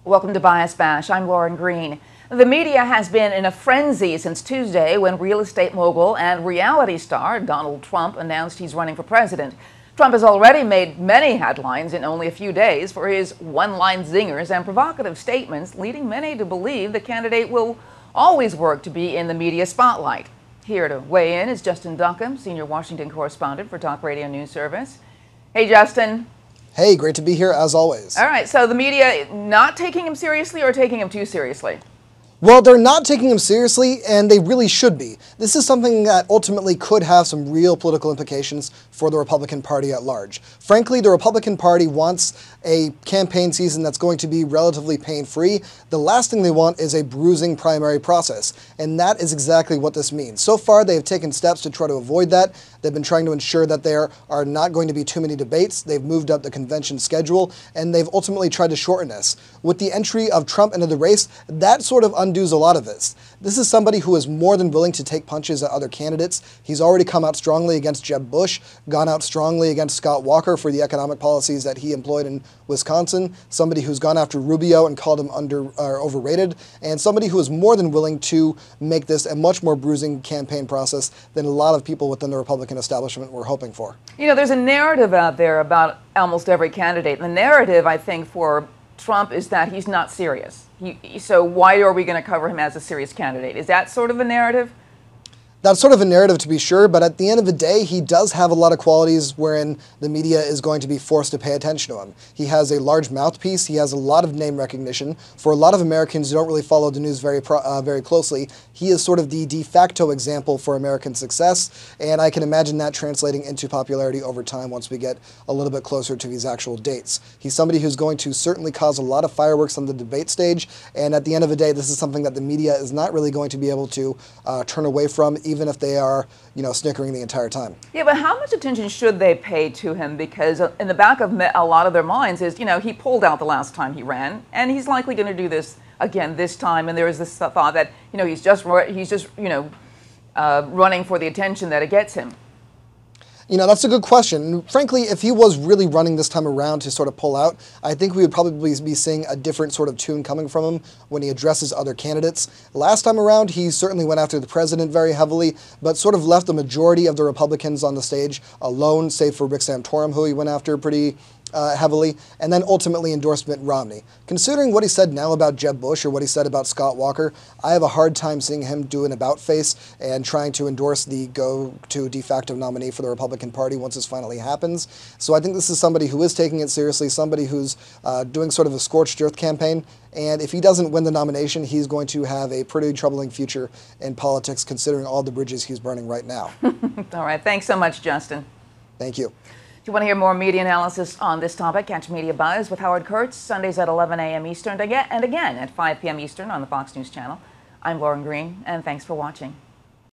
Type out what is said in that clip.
Welcome to Bias Bash. I'm Lauren Green. The media has been in a frenzy since Tuesday when real estate mogul and reality star Donald Trump announced he's running for president. Trump has already made many headlines in only a few days for his one-line zingers and provocative statements, leading many to believe the candidate will always work to be in the media spotlight. Here to weigh in is Justin Duckham, senior Washington correspondent for Talk Radio News Service. Hey, Justin. Hey, great to be here as always. All right, so the media not taking him seriously or taking him too seriously? Well, they're not taking him seriously, and they really should be. This is something that ultimately could have some real political implications for the Republican Party at large. Frankly, the Republican Party wants a campaign season that's going to be relatively pain-free. The last thing they want is a bruising primary process, and that is exactly what this means. So far, they have taken steps to try to avoid that. They've been trying to ensure that there are not going to be too many debates. They've moved up the convention schedule, and they've ultimately tried to shorten this. With the entry of Trump into the race, that sort of undoes a lot of this. This is somebody who is more than willing to take punches at other candidates. He's already come out strongly against Jeb Bush, gone out strongly against Scott Walker for the economic policies that he employed in Wisconsin, somebody who's gone after Rubio and called him overrated, and somebody who is more than willing to make this a much more bruising campaign process than a lot of people within the Republican establishment were hoping for. You know, there's a narrative out there about almost every candidate. The narrative, I think, for Trump is that he's not serious. So why are we going to cover him as a serious candidate? Is that sort of a narrative? That's sort of a narrative, to be sure, but at the end of the day, he does have a lot of qualities wherein the media is going to be forced to pay attention to him. He has a large mouthpiece. He has a lot of name recognition. For a lot of Americans who don't really follow the news very closely, he is sort of the de facto example for American success, and I can imagine that translating into popularity over time once we get a little bit closer to these actual dates. He's somebody who's going to certainly cause a lot of fireworks on the debate stage, and at the end of the day, this is something that the media is not really going to be able to turn away from, even if they are, snickering the entire time. Yeah, but how much attention should they pay to him? Because in the back of a lot of their minds is, he pulled out the last time he ran, and he's likely going to do this again this time. And there is this thought that, he's just running for the attention that it gets him. That's a good question. Frankly, if he was really running this time around to sort of pull out, I think we would probably be seeing a different sort of tune coming from him when he addresses other candidates. Last time around, he certainly went after the president very heavily, but sort of left the majority of the Republicans on the stage alone, save for Rick Santorum, who he went after pretty heavily, and then ultimately endorsed Mitt Romney. Considering what he said now about Jeb Bush or what he said about Scott Walker, I have a hard time seeing him do an about-face and trying to endorse the go-to de facto nominee for the Republican Party once this finally happens. So I think this is somebody who is taking it seriously, somebody who's doing sort of a scorched earth campaign, and if he doesn't win the nomination, he's going to have a pretty troubling future in politics considering all the bridges he's burning right now. All right, thanks so much, Justin. Thank you. If you want to hear more media analysis on this topic, catch Media Buzz with Howard Kurtz, Sundays at 11 a.m. Eastern and again at 5 p.m. Eastern on the Fox News Channel. I'm Lauren Green, and thanks for watching.